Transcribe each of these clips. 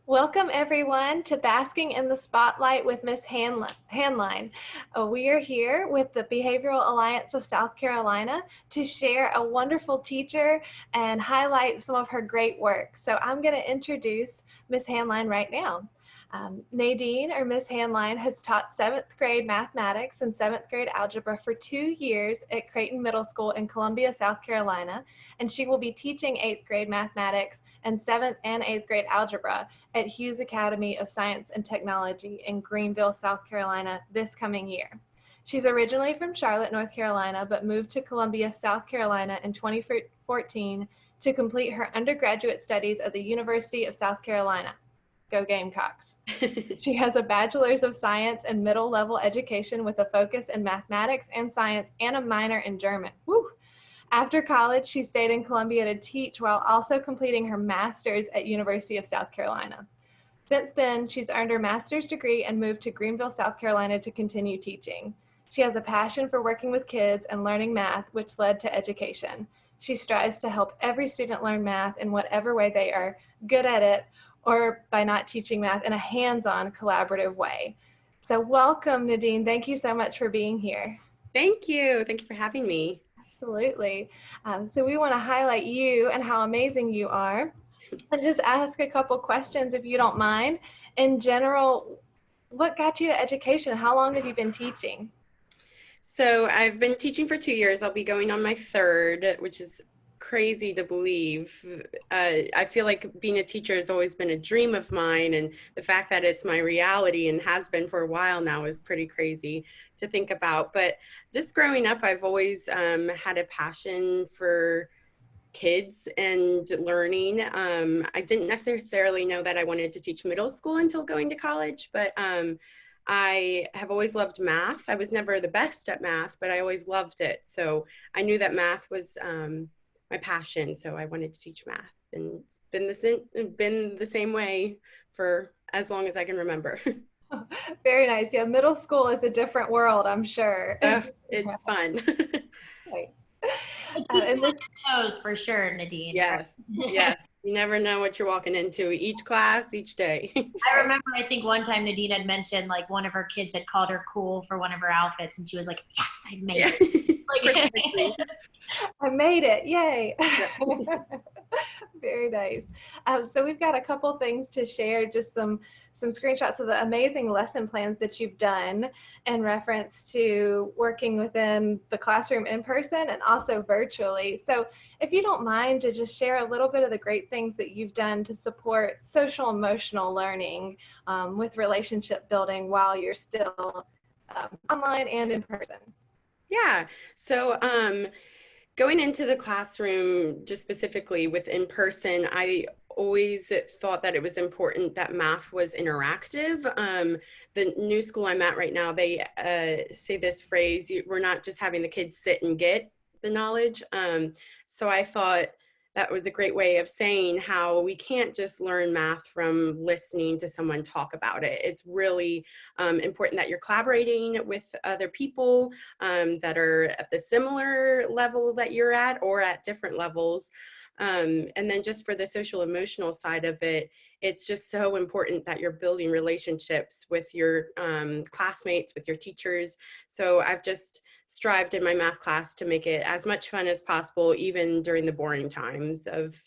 Welcome everyone to Basking in the Spotlight with Miss Haenlein. We are here with the Behavioral Alliance of South Carolina to share a wonderful teacher and highlight some of her great work. So I'm going to introduce Miss Haenlein right now. Nadine, or Miss Haenlein, has taught 7th grade mathematics and 7th grade algebra for 2 years at Creighton Middle School in Columbia, South Carolina, and she will be teaching 8th grade mathematics and 7th and 8th grade algebra at Hughes Academy of Science and Technology in Greenville, South Carolina this coming year. She's originally from Charlotte, North Carolina, but moved to Columbia, South Carolina in 2014 to complete her undergraduate studies at the University of South Carolina. Go Gamecocks. She has a bachelor's of science and middle level education with a focus in mathematics and science and a minor in German. Woo! After college, she stayed in Columbia to teach while also completing her master's at University of South Carolina. Since then, she's earned her master's degree and moved to Greenville, South Carolina to continue teaching. She has a passion for working with kids and learning math, which led to education. She strives to help every student learn math in whatever way they are good at it, or by not teaching math in a hands-on collaborative way. So welcome, Nadine. Thank you so much for being here. Thank you. Thank you for having me. Absolutely. So we want to highlight you and how amazing you are, and just ask a couple questions if you don't mind. In general, what got you to education? How long have you been teaching? So I've been teaching for 2 years. I'll be going on my third, which is crazy to believe. I feel like being a teacher has always been a dream of mine, and the fact that it's my reality and has been for a while now is pretty crazy to think about. But just growing up, I've always had a passion for kids and learning. I didn't necessarily know that I wanted to teach middle school until going to college, but I have always loved math. I was never the best at math, but I always loved it. So I knew that math was my passion. So I wanted to teach math, and it's been the same way for as long as I can remember. Very nice. Yeah, middle school is a different world, I'm sure. It's fun. Nice. It keeps you on your toes for sure, Nadine. Yes, yes. You never know what you're walking into each class, each day. I remember, I think one time Nadine had mentioned like one of her kids had called her cool for one of her outfits, and she was like, yes, I made it. Like, I made it. Yay. Very nice. So we've got a couple things to share, just some screenshots of the amazing lesson plans that you've done in reference to working within the classroom in person and also virtually. So if you don't mind to just share a little bit of the great things that you've done to support social emotional learning with relationship building while you're still online and in person. Yeah. So going into the classroom, just specifically with in person, I always thought that it was important that math was interactive. The new school I'm at right now, they say this phrase, we're not just having the kids sit and get the knowledge. So I thought that was a great way of saying how we can't just learn math from listening to someone talk about it. It's really important that you're collaborating with other people that are at the similar level that you're at or at different levels. And then just for the social emotional side of it, it's just so important that you're building relationships with your classmates, with your teachers. So I've just strived in my math class to make it as much fun as possible, even during the boring times of,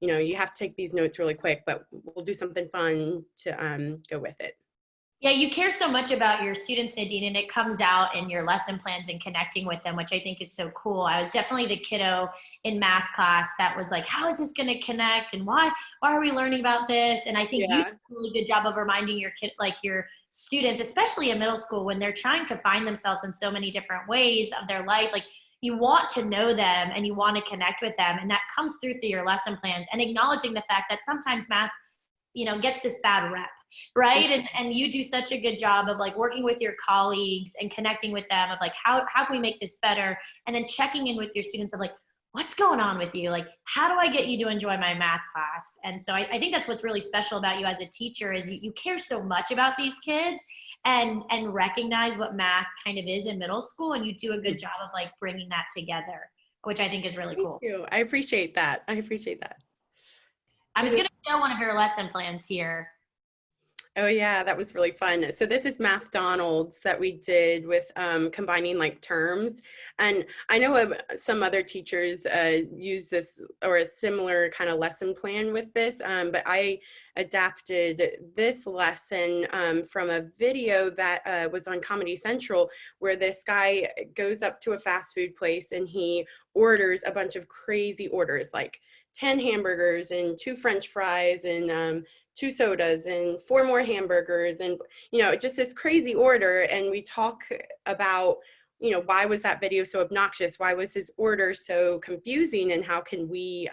you have to take these notes really quick, but we'll do something fun to go with it. yeah, you care so much about your students, Nadine, and it comes out in your lesson plans and connecting with them, which I think is so cool. I was definitely the kiddo in math class that was like, how is this going to connect, and why are we learning about this? And I think you do a really good job of reminding your kid, like your students, especially in middle school, when they're trying to find themselves in so many different ways of their life, like you want to know them and you want to connect with them, and that comes through your lesson plans and acknowledging the fact that sometimes math gets this bad rep, right? And you do such a good job of like working with your colleagues and connecting with them of like, how can we make this better? And then checking in with your students of like, what's going on with you? Like, how do I get you to enjoy my math class? And so I think that's what's really special about you as a teacher is you care so much about these kids and recognize what math kind of is in middle school. And you do a good job of like bringing that together, which I think is really cool. Thank you. I appreciate that. I appreciate that. I was going to show one of your lesson plans here. Oh yeah, that was really fun. So this is Math Donald's that we did with combining like terms. And I know some other teachers use this or a similar kind of lesson plan with this, but I adapted this lesson from a video that was on Comedy Central, where this guy goes up to a fast food place and he orders a bunch of crazy orders, like 10 hamburgers and 2 French fries and 2 sodas and 4 more hamburgers, and just this crazy order. And we talk about why was that video so obnoxious, why was his order so confusing, and how can we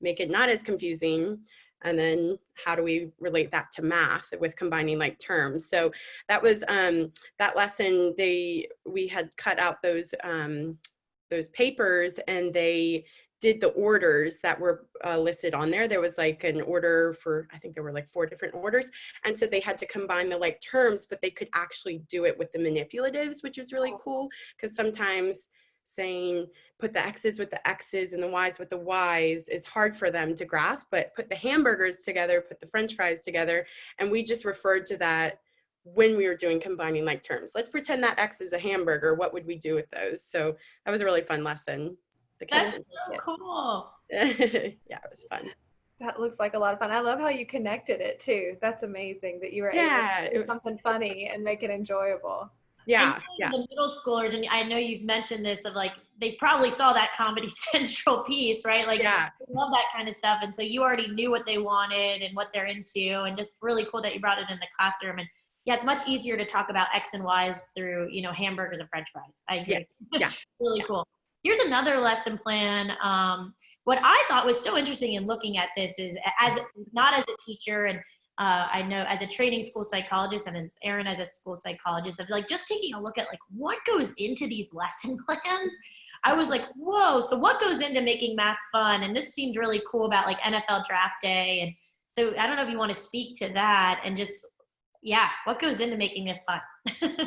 make it not as confusing, and then how do we relate that to math with combining like terms. So that was that lesson. We had cut out those papers, and they did the orders that were listed on there. There was like an order for, I think there were like 4 different orders. And so they had to combine the like terms, but they could actually do it with the manipulatives, which was really cool, because sometimes saying put the X's with the X's and the Y's with the Y's is hard for them to grasp, but put the hamburgers together, put the French fries together. And we just referred to that when we were doing combining like terms. Let's pretend that X is a hamburger. What would we do with those? So that was a really fun lesson. That's so cool. Yeah, it was fun. That looks like a lot of fun. I love how you connected it too. That's amazing that you were able to do something funny and make it enjoyable. Yeah, The middle schoolers, and I know you've mentioned this, of like, they probably saw that Comedy Central piece, right? Like, yeah, they love that kind of stuff. And so you already knew what they wanted and what they're into, and just really cool that you brought it in the classroom. And yeah, it's much easier to talk about X and Y's through, hamburgers and French fries. I agree. yes, yeah. Really cool. Here's another lesson plan. What I thought was so interesting in looking at this is, not as a teacher, and I know as a training school psychologist, and as Erin as a school psychologist, of like just taking a look at like what goes into these lesson plans. I was like, whoa, so what goes into making math fun? And this seemed really cool about like NFL draft day. And so I don't know if you want to speak to that, and just, yeah, what goes into making this fun?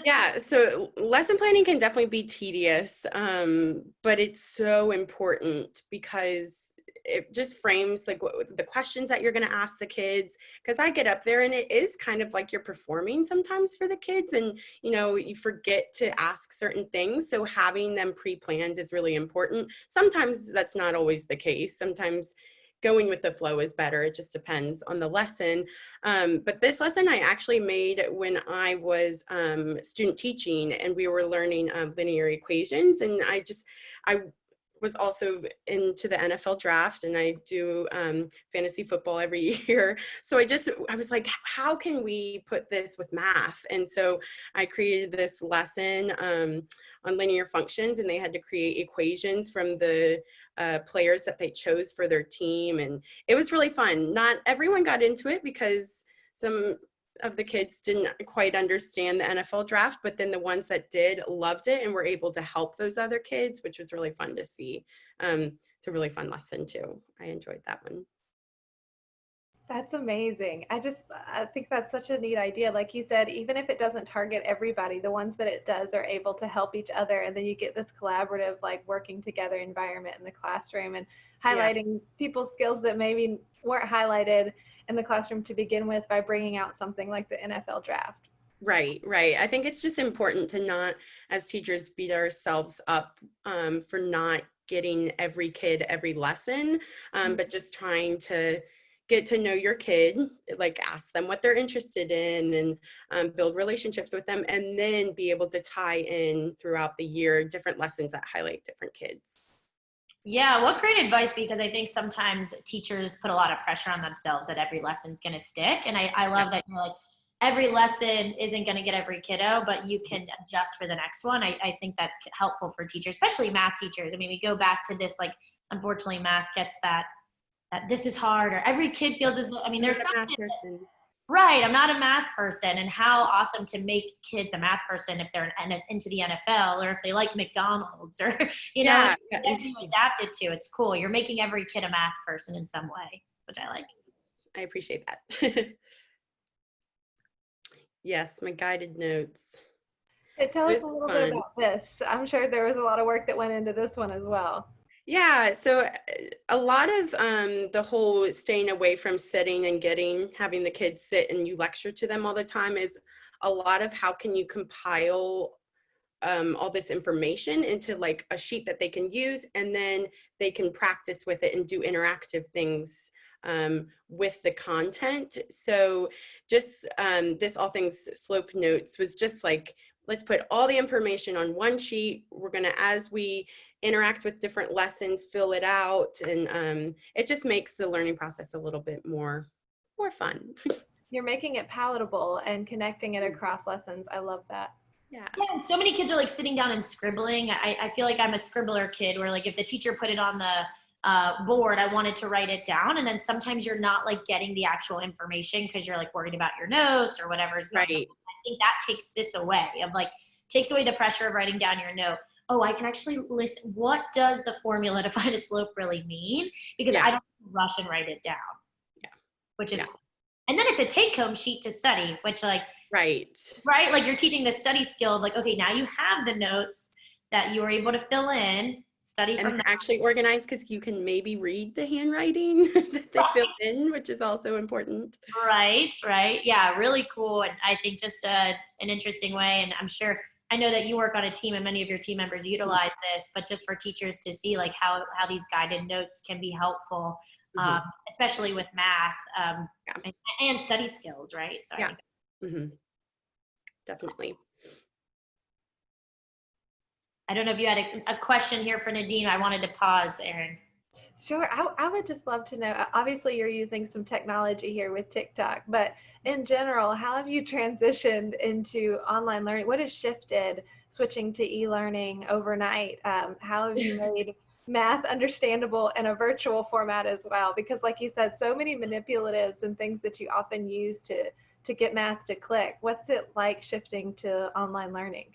Yeah, so lesson planning can definitely be tedious, but it's so important because it just frames like the questions that you're going to ask the kids. Because I get up there and it is kind of like you're performing sometimes for the kids, and you forget to ask certain things. So having them pre-planned is really important. Sometimes that's not always the case. Sometimes going with the flow is better. It just depends on the lesson. But this lesson I actually made when I was student teaching, and we were learning linear equations. And I was also into the NFL draft, and I do fantasy football every year. So I was like, how can we put this with math? And so I created this lesson on linear functions, and they had to create equations from the players that they chose for their team. And it was really fun. Not everyone got into it because some of the kids didn't quite understand the NFL draft, but then the ones that did loved it and were able to help those other kids, which was really fun to see. It's a really fun lesson too. I enjoyed that one. That's amazing. I think that's such a neat idea. Like you said, even if it doesn't target everybody, the ones that it does are able to help each other. And then you get this collaborative, like working together environment in the classroom, and highlighting people's skills that maybe weren't highlighted in the classroom to begin with by bringing out something like the NFL draft. Right. I think it's just important to not, as teachers, beat ourselves up for not getting every kid every lesson, but just trying to get to know your kid, like ask them what they're interested in, and build relationships with them, and then be able to tie in throughout the year different lessons that highlight different kids. Yeah, what great advice, because I think sometimes teachers put a lot of pressure on themselves that every lesson's going to stick. And I love that you're like, every lesson isn't going to get every kiddo, but you can adjust for the next one. I think that's helpful for teachers, especially math teachers. I mean, we go back to this, like, unfortunately, math gets that this is hard, or every kid feels as though, I mean, there's something, right, I'm not a math person. And how awesome to make kids a math person if they're into the NFL, or if they like McDonald's, or, you know, you adapt it to. It's cool. You're making every kid a math person in some way, which I like. I appreciate that. Yes, my guided notes. Tell us a little bit about this. I'm sure there was a lot of work that went into this one as well. Yeah, so a lot of the whole staying away from sitting and having the kids sit and you lecture to them all the time is a lot of how can you compile all this information into like a sheet that they can use, and then they can practice with it and do interactive things with the content. So just this All Things Slope Notes was just like, let's put all the information on one sheet. We're gonna, as we interact with different lessons, fill it out, and it just makes the learning process a little bit more fun. You're making it palatable and connecting it across lessons. I love that. Yeah. Yeah, and so many kids are like sitting down and scribbling. I feel like I'm a scribbler kid where like if the teacher put it on the board, I wanted to write it down. And then sometimes you're not like getting the actual information because you're like worried about your notes or whatever is going on. Right. I think that takes this away of like, takes away the pressure of writing down your note. Oh, I can actually listen. What does the formula to find a slope really mean? Because I don't rush and write it down. Yeah. Which is cool. And then it's a take-home sheet to study, which like, right? Like you're teaching the study skill of like, okay, now you have the notes that you were able to fill in, study and from that. Actually organized because you can maybe read the handwriting that they fill in, which is also important. Right. Yeah, really cool. And I think just an interesting way. And I'm sure, I know that you work on a team and many of your team members utilize this, but just for teachers to see like how these guided notes can be helpful, especially with math and study skills, right? So yeah. Definitely. I don't know if you had a question here for Nadine. I wanted to pause, Erin. Sure. I would just love to know, obviously you're using some technology here with TikTok, but in general, how have you transitioned into online learning? What has shifted switching to e-learning overnight? How have you made math understandable in a virtual format as well? Because like you said, so many manipulatives and things that you often use to get math to click. What's it like shifting to online learning?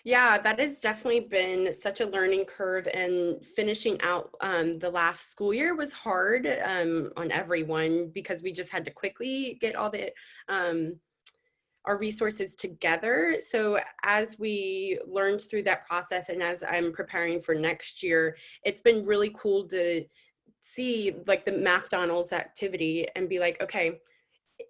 Yeah, that has definitely been such a learning curve, and finishing out the last school year was hard on everyone because we just had to quickly get all the our resources together. So as we learned through that process, and as I'm preparing for next year, it's been really cool to see like the MathDonald's activity and be like, okay,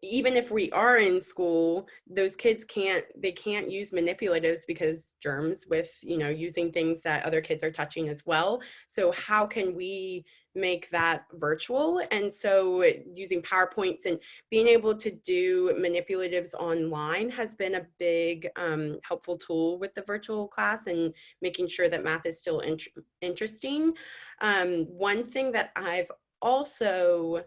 even if we are in school, those kids can't use manipulatives because germs with, using things that other kids are touching as well. So how can we make that virtual? And so using PowerPoints and being able to do manipulatives online has been a big helpful tool with the virtual class and making sure that math is still interesting. One thing that I've also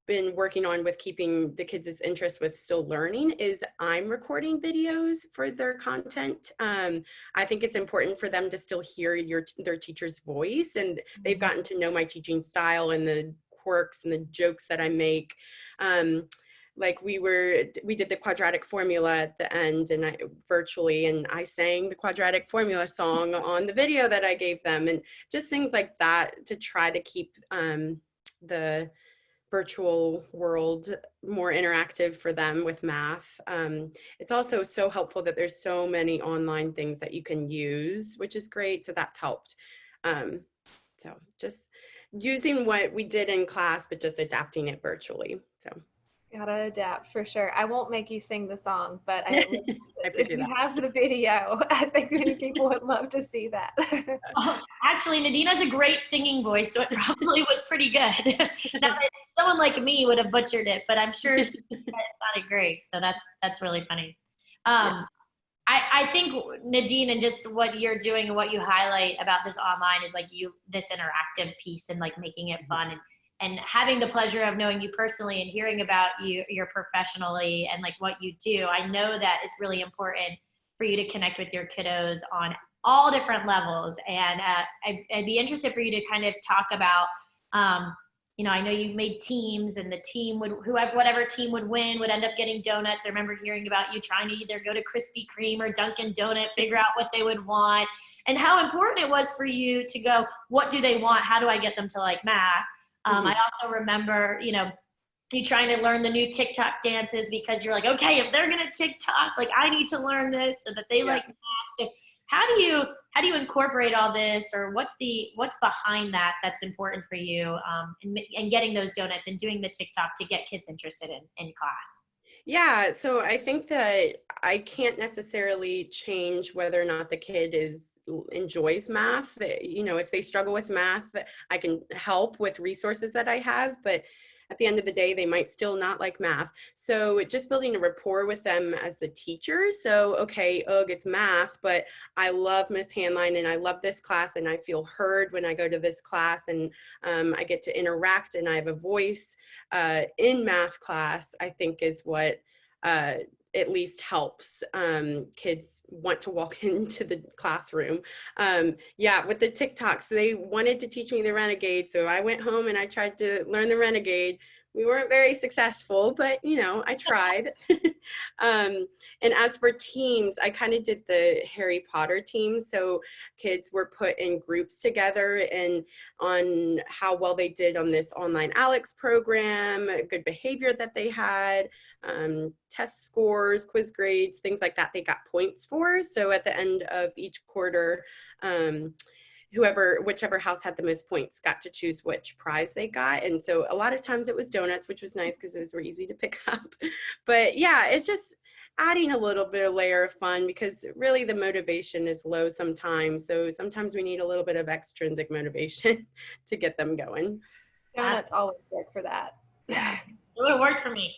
been working on with keeping the kids' interest with still learning is I'm recording videos for their content. I think it's important for them to still hear their teacher's voice, and they've gotten to know my teaching style and the quirks and the jokes that I make. Like we did the quadratic formula at the end, and I sang the quadratic formula song on the video that I gave them, and just things like that to try to keep the virtual world more interactive for them with math. It's also so helpful that there's so many online things that you can use, which is great. So that's helped. So just using what we did in class, but just adapting it virtually. So gotta adapt for sure. I won't make you sing the song, but if you have the video, I think many people would love to see that. Actually, Nadine has a great singing voice, so it probably was pretty good. Now, someone like me would have butchered it, but I'm sure it sounded great. So that's really funny. I think Nadine, and just what you're doing and what you highlight about this online is like this interactive piece and like making it fun and having the pleasure of knowing you personally and hearing about your professionally and like what you do. I know that it's really important for you to connect with your kiddos on all different levels. And I'd be interested for you to kind of talk about, I know you made teams, and the team whatever team would win would end up getting donuts. I remember hearing about you trying to either go to Krispy Kreme or Dunkin' Donut, figure out what they would want, and how important it was for you to go, what do they want? How do I get them to like math? I also remember, you trying to learn the new TikTok dances because you're like, okay, if they're going to TikTok, like I need to learn this so that they like math. So how how do you incorporate all this, or what's behind that that's important for you, and getting those donuts and doing the TikTok to get kids interested in class? Yeah, so I think that I can't necessarily change whether or not the kid enjoys math. You know, if they struggle with math, I can help with resources that I have, but at the end of the day, they might still not like math. So just building a rapport with them as a teacher. So, okay, ugh, it's math, but I love Miss Haenlein and I love this class and I feel heard when I go to this class, and I get to interact and I have a voice in math class, I think is what at least helps kids want to walk into the classroom. Yeah, with the TikToks, they wanted to teach me the Renegade, so I went home and I tried to learn the Renegade. We weren't very successful, but you know, I tried. And as for teams, I kind of did the Harry Potter team. So kids were put in groups together and on how well they did on this online Alex program, good behavior that they had, test scores, quiz grades, things like that they got points for. So at the end of each quarter, whichever house had the most points got to choose which prize they got. And so a lot of times it was donuts, which was nice because those were easy to pick up. But yeah, it's just adding a little bit of layer of fun, because really the motivation is low sometimes. So sometimes we need a little bit of extrinsic motivation to get them going. Donuts always work for that. Yeah. It worked for me.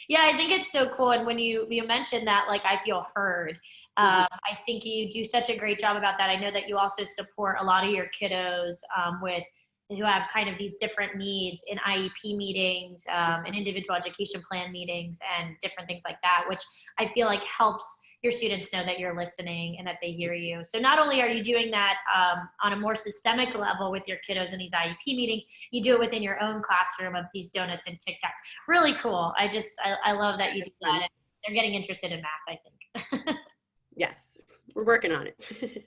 Yeah, I think it's so cool. And when you mentioned that, like, I feel heard, I think you do such a great job about that. I know that you also support a lot of your kiddos who have kind of these different needs in IEP meetings, and individual education plan meetings and different things like that, which I feel like helps your students know that you're listening and that they hear you. So not only are you doing that on a more systemic level with your kiddos in these IEP meetings, you do it within your own classroom of these donuts and TikToks. Really cool. I love that you do that. And they're getting interested in math, I think. Yes, we're working on it.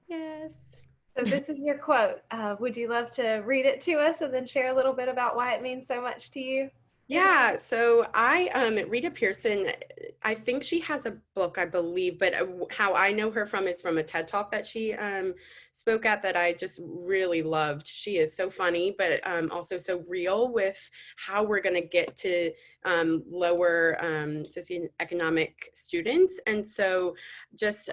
Yes. So this is your quote. Would you love to read it to us and then share a little bit about why it means so much to you? Yeah, so Rita Pearson, I think she has a book, I believe, but how I know her from is from a TED Talk that she spoke at that I just really loved. She is so funny, but also so real with how we're going to get to lower socioeconomic students. And so just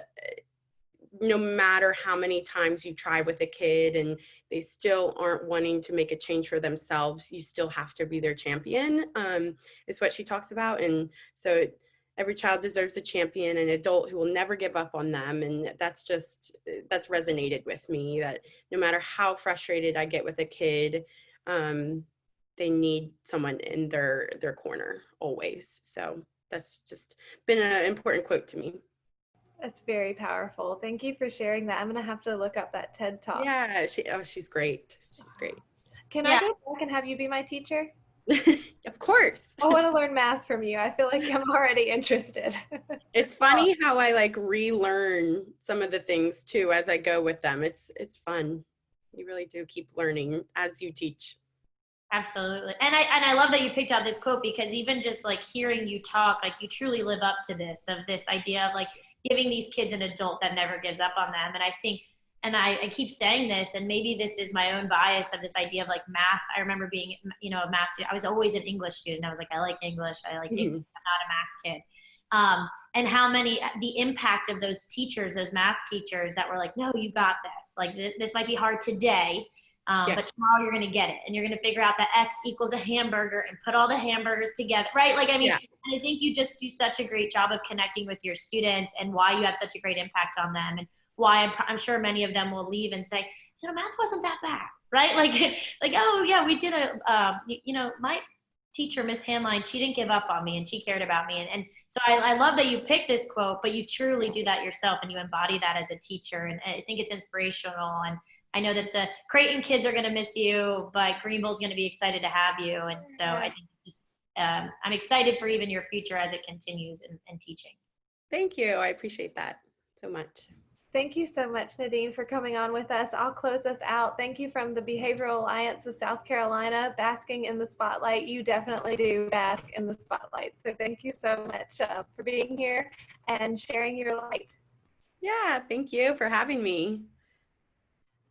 no matter how many times you try with a kid and they still aren't wanting to make a change for themselves, you still have to be their champion, is what she talks about. And so every child deserves a champion, an adult who will never give up on them. And that's resonated with me, that no matter how frustrated I get with a kid, they need someone in their corner always. So that's just been an important quote to me. That's very powerful. Thank you for sharing that. I'm going to have to look up that TED Talk. Yeah, she's great. She's great. Can I go back and have you be my teacher? Of course. I want to learn math from you. I feel like I'm already interested. It's funny how I like relearn some of the things too as I go with them. It's fun. You really do keep learning as you teach. Absolutely. And I love that you picked out this quote, because even just like hearing you talk, like you truly live up to this idea of like giving these kids an adult that never gives up on them. And I think, and I keep saying this, and maybe this is my own bias of this idea of like math. I remember being, a math student. I was always an English student. I was like, I like English. English. I'm not a math kid. And how the impact of those teachers, those math teachers that were like, no, you got this. Like this might be hard today, but tomorrow you're going to get it. And you're going to figure out that X equals a hamburger and put all the hamburgers together, right? Like, I mean, I think you just do such a great job of connecting with your students and why you have such a great impact on them, and why I'm sure many of them will leave and say, math wasn't that bad, right? Like, oh yeah, we did my teacher, Miss Haenlein, she didn't give up on me and she cared about me. And so I love that you picked this quote, but you truly do that yourself and you embody that as a teacher. And I think it's inspirational. And I know that the Creighton kids are going to miss you, but Greenville's going to be excited to have you. And so I think I'm excited for even your future as it continues in teaching. Thank you. I appreciate that so much. Thank you so much, Nadine, for coming on with us. I'll close us out. Thank you from the Behavioral Alliance of South Carolina, Basking in the Spotlight. You definitely do bask in the spotlight. So thank you so much for being here and sharing your light. Yeah, thank you for having me.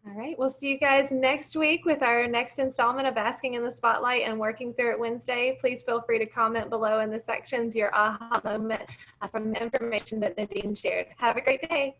All right, we'll see you guys next week with our next installment of Basking in the Spotlight and Working Through It Wednesday. Please feel free to comment below in the sections your aha moment from the information that Nadine shared. Have a great day.